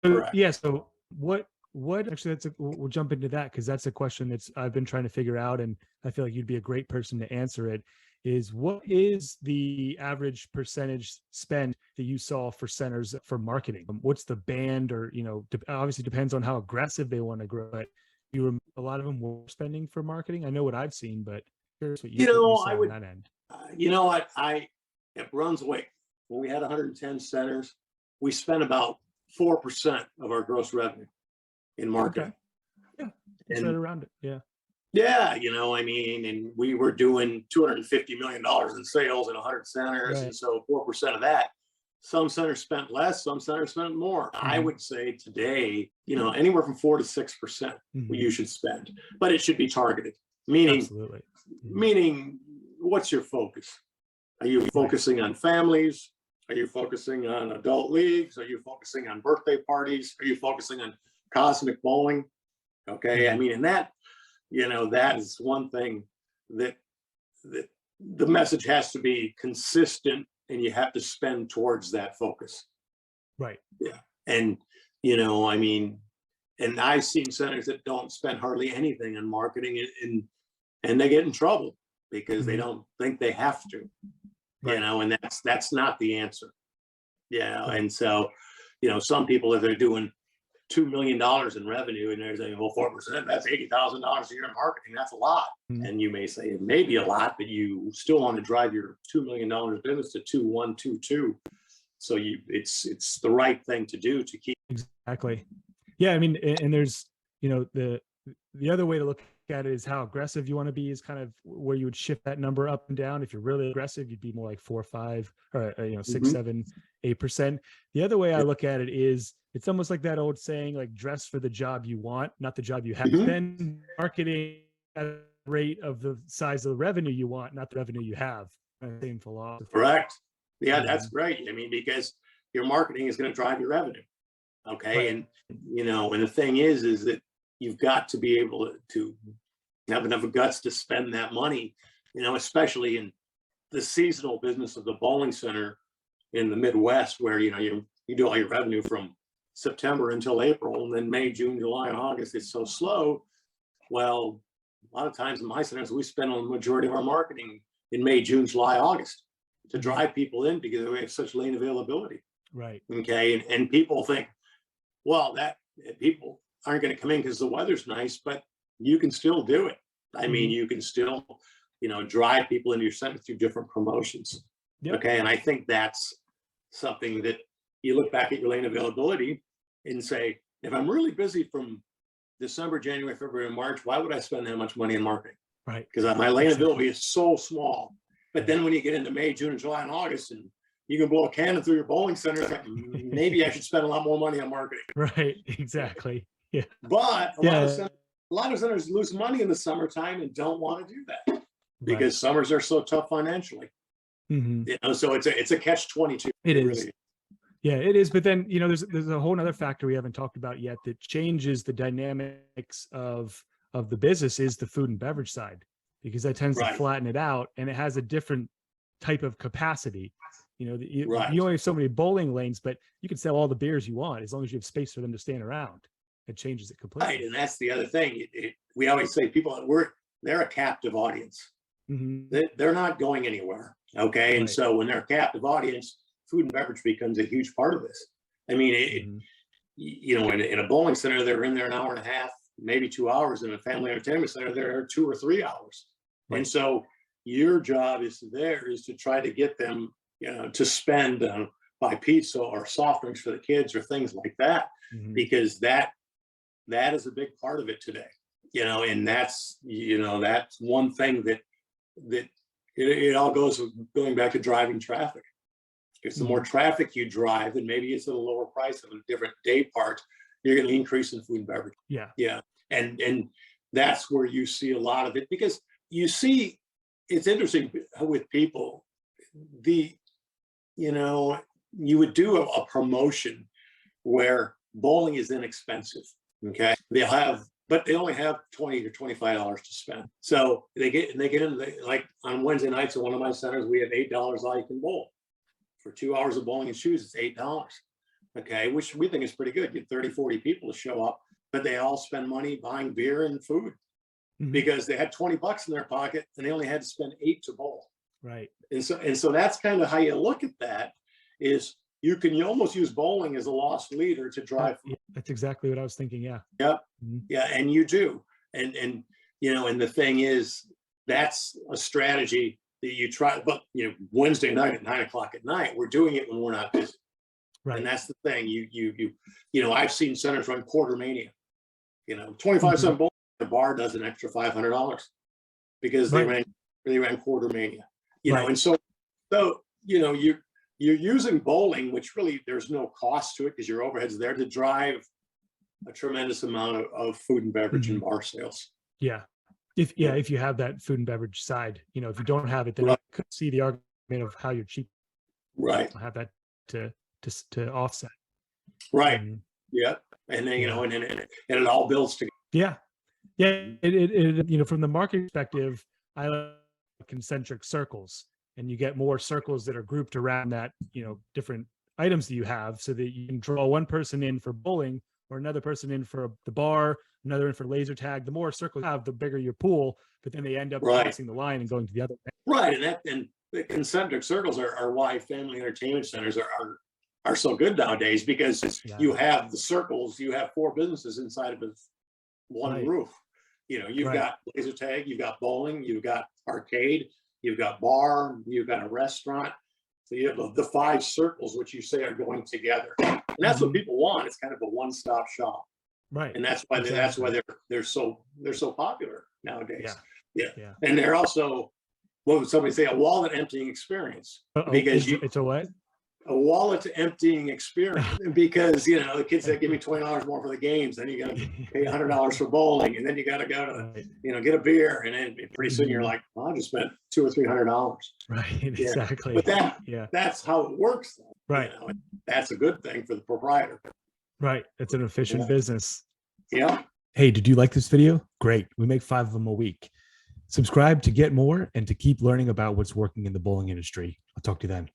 Correct. Yeah. So what actually we'll jump into that because that's a question I've been trying to figure out, and I feel like you'd be a great person to answer it. Is what is the average percentage spend that you saw for centers for marketing? What's the band, or obviously depends on how aggressive they want to grow. But a lot of them were spending for marketing. I know what I've seen, but curious what you saw I on would, that end. I at Brunswick, when we had 110 centers, we spent about 4% of our gross revenue in marketing. Okay. Yeah, it's right around it. Yeah. Yeah, and we were doing $250 million in sales in 100 centers. Right. And so 4% of that, some centers spent less, some centers spent more. I would say today, anywhere from 4 to 6% you should spend, but it should be targeted. Absolutely. Meaning, what's your focus? Are you focusing on families? Are you focusing on adult leagues? Are you focusing on birthday parties? Are you focusing on cosmic bowling? Okay. And that is one thing that the message has to be consistent, and you have to spend towards that focus. Right. Yeah. And, and I've seen centers that don't spend hardly anything on marketing, and they get in trouble because they don't think they have to, and that's not the answer. Yeah. And so, some people, if they're doing $2 million in revenue and they're saying, well, 4%, that's $80,000 a year in marketing. That's a lot. And you may say it may be a lot, but you still want to drive your $2 million business to 2.1, 2.2. So it's the right thing to do to keep. Exactly. Yeah. And there's, the other way to look at it is how aggressive you want to be, is kind of where you would shift that number up and down. If you're really aggressive, you'd be more like 4 or 5 or 6, 7, 8%. The other way I look at it is it's almost like that old saying, like, dress for the job you want, not the job you have. Spend marketing at a rate of the size of the revenue you want, not the revenue you have. Same philosophy. Correct. Yeah, that's great. Because your marketing is going to drive your revenue. Okay. Right. And the thing is that you've got to be able to have enough guts to spend that money, especially in the seasonal business of the bowling center in the Midwest, where, you do all your revenue from September until April, and then May, June, July, and August, it's so slow. Well, a lot of times in my centers, we spend on the majority of our marketing in May, June, July, August to drive people in because we have such lane availability. Right. Okay. And people think, well, that people aren't going to come in because the weather's nice, but you can still do it. You can still, drive people into your center through different promotions. Yep. Okay. And I think that's something that you look back at your lane availability and say, if I'm really busy from December, January, February, and March, why would I spend that much money in marketing? Right. Because my lane availability is so small. But then when you get into May, June, and July, and August, and you can blow a cannon through your bowling center, maybe I should spend a lot more money on marketing. Right. Exactly. Yeah. But a lot of centers lose money in the summertime and don't want to do that because summers are so tough financially. So it's a catch-22. It is. Really. Yeah, it is. But then, there's a whole other factor we haven't talked about yet that changes the dynamics of the business, is the food and beverage side, because that tends to flatten it out, and it has a different type of capacity. You only have so many bowling lanes, but you can sell all the beers you want as long as you have space for them to stand around. It changes it completely. Right, and that's the other thing. We always say they're a captive audience. They're not going anywhere. Okay, and so when they're a captive audience, food and beverage becomes a huge part of this. In a bowling center, they're in there an hour and a half, maybe 2 hours. In a family entertainment center, they're 2 or 3 hours. Right. And so your job is to try to get them, to spend buy pizza or soft drinks for the kids or things like that, because that is a big part of it today. And that's one thing that it all going back to driving traffic. Because the more traffic you drive, and maybe it's at a lower price of a different day part, you're going to increase in food and beverage. Yeah. Yeah. And that's where you see a lot of it, because you see, it's interesting with people, you would do a promotion where bowling is inexpensive. Okay. But they only have $20 or $25 to spend. So they get in, like on Wednesday nights at one of my centers, we have $8 all you can bowl. For 2 hours of bowling and shoes, it's $8. okay, which we think is pretty good. You get 30, 40 people to show up, but they all spend money buying beer and food because they had 20 bucks in their pocket and they only had to spend 8 to bowl. Right. And so that's kind of how you look at that, is you almost use bowling as a loss leader to drive. Yeah, that's exactly what I was thinking. Yeah. Yep. Yeah. And you do. And, you know, and the thing is, that's a strategy that you try, but, you know, Wednesday night at 9 o'clock at night, we're doing it when we're not busy. Right. And that's the thing. You know, I've seen centers run quarter mania, you know, 25-cent bowl, the bar does an extra $500 because they ran quarter mania, you know, and so, you know, you're using bowling, which really there's no cost to it because your overhead's there to drive a tremendous amount of food and beverage and bar sales. Yeah. If you have that food and beverage side, you know, if you don't have it, then I could see the argument of how you're cheap. Right. Have that to offset. Right. Yeah. And then, you know, and it all builds together. Yeah. Yeah. It you know, from the market perspective, I like concentric circles, and you get more circles that are grouped around that, you know, different items that you have, so that you can draw one person in for bowling or another person in for the bar, another in for laser tag. The more circles you have, the bigger your pool, but then they end up crossing the line and going to the other. Right. And the concentric circles are why family entertainment centers are so good nowadays, because you have the circles, you have 4 businesses inside of one roof. You know, you've got laser tag, you've got bowling, you've got arcade, you've got bar, you've got a restaurant. So you have the 5 circles, which you say are going together. And that's what people want. It's kind of a one-stop shop. Right. And that's why they're so popular nowadays. Yeah. And they're also, what would somebody say, a wallet emptying experience. Because it's a what? A wallet emptying experience, because, you know, the kids that give me $20 more for the games, then you got to pay $100 for bowling, and then you got to go to, you know, get a beer, and then pretty soon you're like, well, I just spent $200 or $300. Right. Exactly. But that's how it works. Right. You know, and that's a good thing for the proprietor. Right. It's an efficient business. Yeah. Hey, did you like this video? Great. We make 5 of them a week. Subscribe to get more and to keep learning about what's working in the bowling industry. I'll talk to you then.